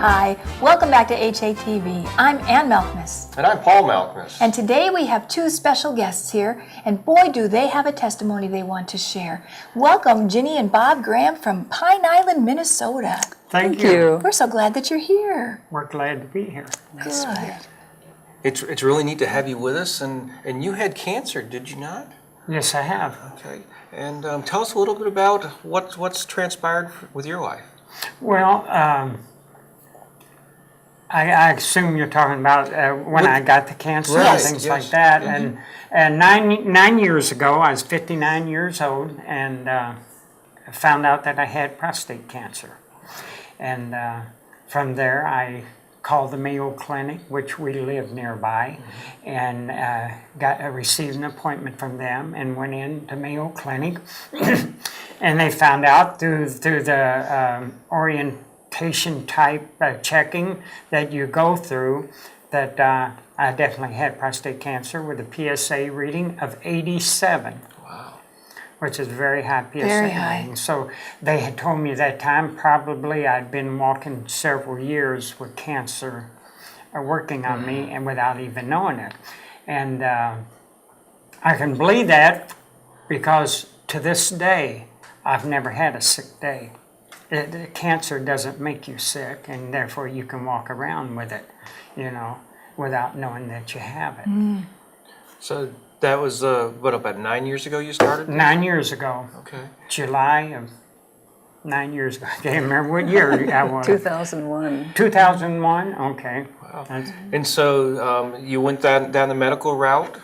Hi, welcome back to HATV. I'm Ann Malkmus. And I'm Paul Malkmus. And today we have two special guests here, and boy do they have a testimony they want to share. Welcome Ginny and Bob Graham from Pine Island, Minnesota. Thank you. We're so glad that you're here. We're glad to be here. Good. It's really neat to have you with us, and you had cancer, did you not? Yes, I have. Okay. And tell us a little bit about what's transpired with your life. Well, I assume you're talking about when I got the cancer and things like that. Mm-hmm. And 9 years ago, I was 59 years old, and found out that I had prostate cancer. And from there, I called the Mayo Clinic, which we live nearby, and received an appointment from them and went into Mayo Clinic. And they found out through the orientation type checking that you go through that I definitely had prostate cancer with a PSA reading of 87. Wow. Which is very high PSA. Very high. Rating. So they had told me that time probably I'd been walking several years with cancer working on me and without even knowing it. And I can believe that because to this day I've never had a sick day. Cancer doesn't make you sick, and therefore you can walk around with it, without knowing that you have it. Mm. So that was, about 9 years ago you started? 9 years ago. Okay. July of 9 years ago. I can't remember what year I was. 2001. 2001? Okay. Wow. And so you went down the medical route?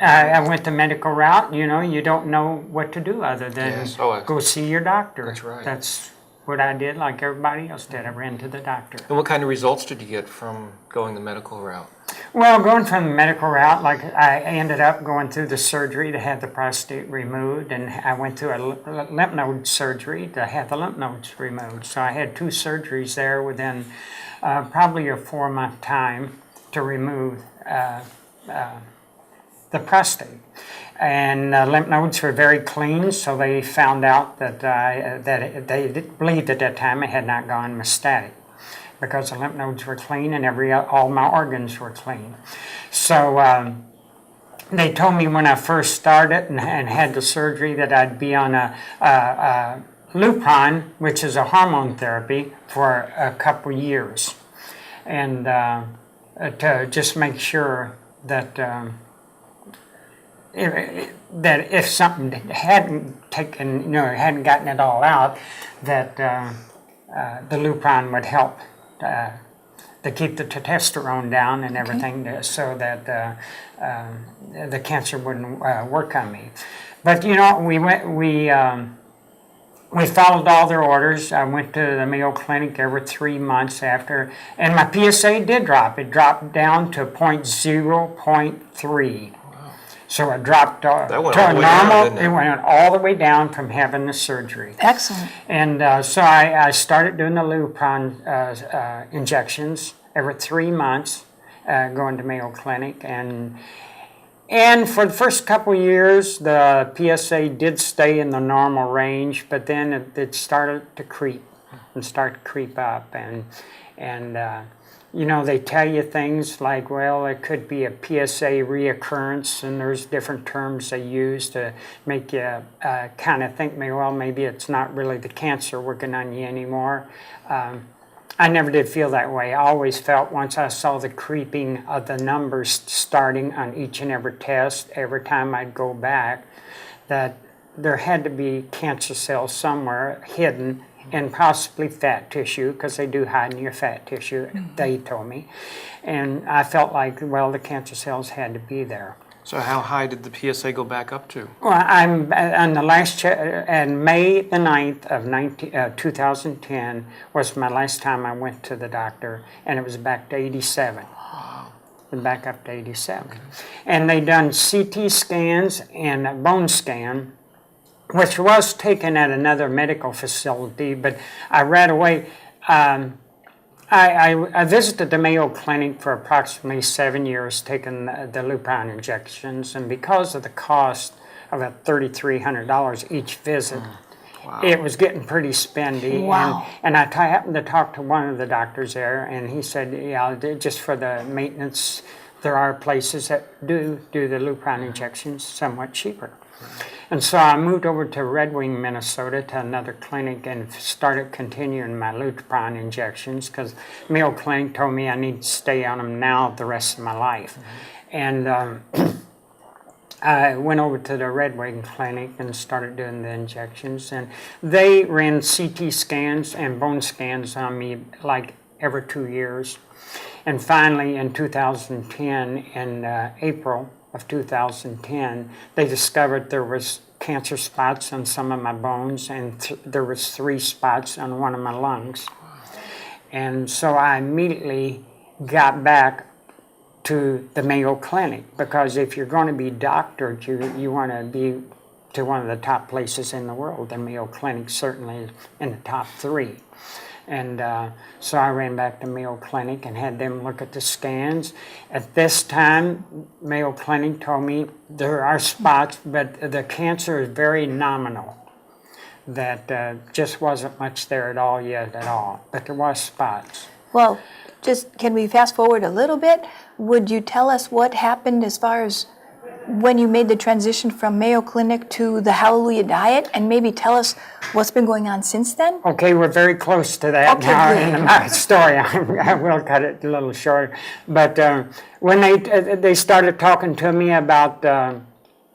I went the medical route. You don't know what to do other than go see your doctor. That's right. That's what I did, like everybody else did. I ran to the doctor. And what kind of results did you get from going the medical route? Well, going from the medical route, like I ended up going through the surgery to have the prostate removed, and I went through a lymph node surgery to have the lymph nodes removed. So I had 2 surgeries there within probably a 4-month time to remove the prostate. And lymph nodes were very clean, so they found out that they believed at that time I had not gone metastatic because the lymph nodes were clean and all my organs were clean. So they told me when I first started and had the surgery that I'd be on a Lupron, which is a hormone therapy, for a couple years, and to just make sure that if something hadn't taken, hadn't gotten it all out, that the Lupron would help to keep the testosterone down and everything, so that the cancer wouldn't work on me. But we followed all their orders. I went to the Mayo Clinic every 3 months after, and my PSA did drop. It dropped down to 0.3. So it dropped to a normal. It went all the way down from having the surgery. Excellent. And so I started doing the Lupron injections every 3 months, going to Mayo Clinic, and for the first couple of years, the PSA did stay in the normal range, but then it started to creep up, and they tell you things like, well, it could be a PSA reoccurrence, and there's different terms they use to make you kind of think, well, maybe it's not really the cancer working on you anymore. I never did feel that way. I always felt once I saw the creeping of the numbers starting on each and every test, every time I'd go back, that there had to be cancer cells somewhere hidden, and possibly fat tissue, because they do hide in your fat tissue, they told me. And I felt like, well, the cancer cells had to be there. So how high did the PSA go back up to? Well, I'm on the last and May the 9th of 2010 was my last time I went to the doctor, and it was back to 87. Wow. Back up to 87. Okay. And they done CT scans and a bone scan, which was taken at another medical facility, but I right away, I visited the Mayo Clinic for approximately 7 years, taking the Lupron injections, and because of the cost of $3,300 each visit, It was getting pretty spendy. Wow. And I happened to talk to one of the doctors there, and he said, yeah, just for the maintenance, there are places that do the Lupron injections somewhat cheaper. And so I moved over to Red Wing, Minnesota, to another clinic and started continuing my Lupron injections because Mayo Clinic told me I need to stay on them now the rest of my life. And I went over to the Red Wing Clinic and started doing the injections. And they ran CT scans and bone scans on me like every 2 years. And finally, in 2010, in April of 2010, they discovered there was cancer spots on some of my bones, and there was 3 spots on one of my lungs. And so I immediately got back to the Mayo Clinic, because if you're going to be doctored, you want to be to one of the top places in the world. The Mayo Clinic certainly is in the top 3. And so I ran back to Mayo Clinic and had them look at the scans. At this time, Mayo Clinic told me there are spots, but the cancer is very nominal. That just wasn't much there at all yet at all, but there was spots. Well, just can we fast forward a little bit? Would you tell us what happened as far as when you made the transition from Mayo Clinic to the Hallelujah Diet, and maybe tell us what's been going on since then? Okay, we're very close to that Okay, now good. in my story. I will cut it a little short. But when they started talking to me about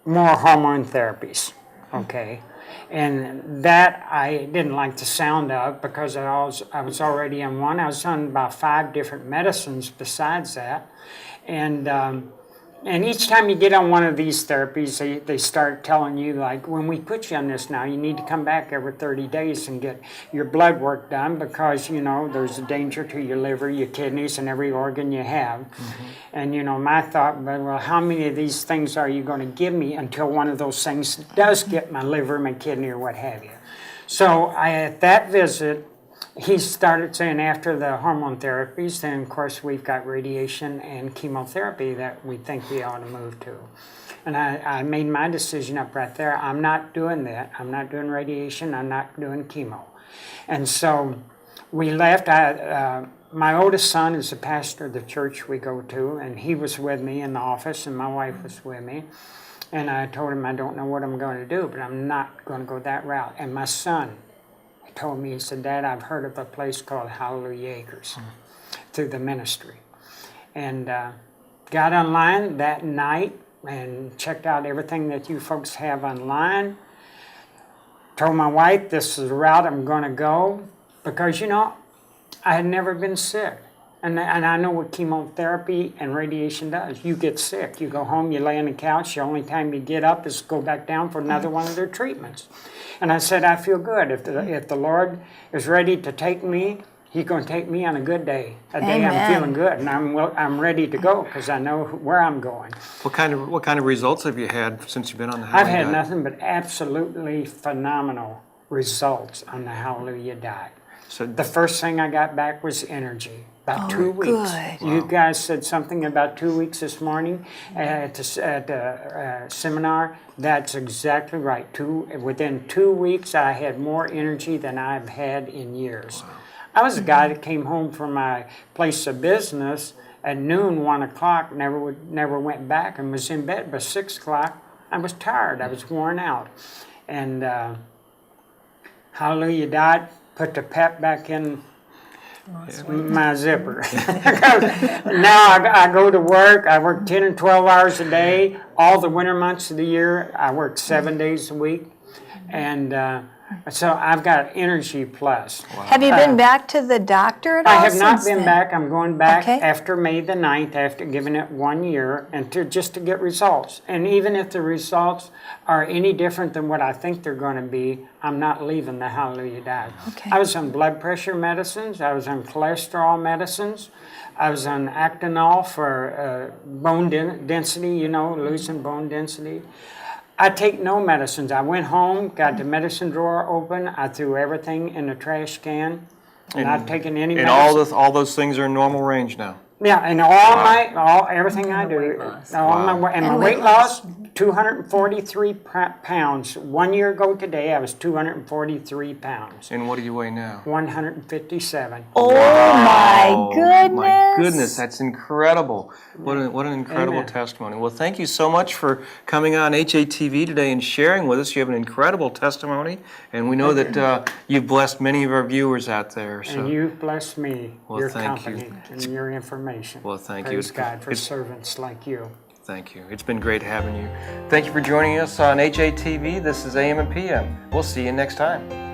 more hormone therapies, okay, and that I didn't like the sound of, because I was already on one. I was on about 5 different medicines besides that. And each time you get on one of these therapies, they start telling you, like, when we put you on this now, you need to come back every 30 days and get your blood work done, because, you know, there's a danger to your liver, your kidneys, and every organ you have. Mm-hmm. And, you know, my thought, well, how many of these things are you going to give me until one of those things does get my liver, my kidney, or what have you? So at that visit, he started saying, after the hormone therapies, then of course we've got radiation and chemotherapy that we think we ought to move to. And I made my decision up right there. I'm not doing that. I'm not doing radiation. I'm not doing chemo. And so we left. My oldest son is the pastor of the church we go to, and he was with me in the office, and my wife was with me. And I told him, I don't know what I'm going to do, but I'm not going to go that route. And my son told me, he said, Dad, I've heard of a place called Hallelujah Acres through the ministry. And got online that night and checked out everything that you folks have online. Told my wife, this is the route I'm going to go, because, you know, I had never been sick. And I know what chemotherapy and radiation does. You get sick. You go home, you lay on the couch. The only time you get up is go back down for another one of their treatments. And I said, I feel good. If the Lord is ready to take me, He's going to take me on a good day. A day Amen. I'm feeling good, and I'm ready to go, because I know where I'm going. What kind of results have you had since you've been on the I've Hallelujah had Diet? nothing but absolutely phenomenal results on the Hallelujah Diet. So The first thing I got back was energy. About 2 weeks. good. You guys said something about 2 weeks this morning at the seminar. That's exactly right. Within 2 weeks, I had more energy than I've had in years. Wow. I was a guy that came home from my place of business at noon, 1 o'clock, never went back, and was in bed by 6 o'clock. I was tired. I was worn out. And Hallelujah Diet put the pep back in my zipper. Now I go to work. I work 10 and 12 hours a day. All the winter months of the year, I work 7 days a week. And so I've got energy plus. Wow. Have you been back to the doctor at all? I have not since been then? back. I'm going back Okay. after May the 9th, after giving it 1 year, and just to get results. And even if the results are any different than what I think they're going to be, I'm not leaving the Hallelujah Diet. Okay. I was on blood pressure medicines. I was on cholesterol medicines. I was on Actinol for bone density, you know, losing bone density. I take no medicines. I went home, got the medicine drawer open. I threw everything in the trash can. Not taking any and medicine. all those things are in normal range now. Yeah, and everything I do, weight loss. and my weight loss, 243 pounds. 1 year ago today, I was 243 pounds. And what do you weigh now? 157. Oh my goodness! My goodness, that's incredible. What an incredible Amen. testimony. Well, thank you so much for coming on HATV today and sharing with us. You have an incredible testimony, and we know that you've blessed many of our viewers out there. So. And you've blessed me, Well, your thank company, and your information. Well, thank you. Praise God for It's- servants like you. Thank you. It's been great having you. Thank you for joining us on HATV. This is AM and PM. We'll see you next time.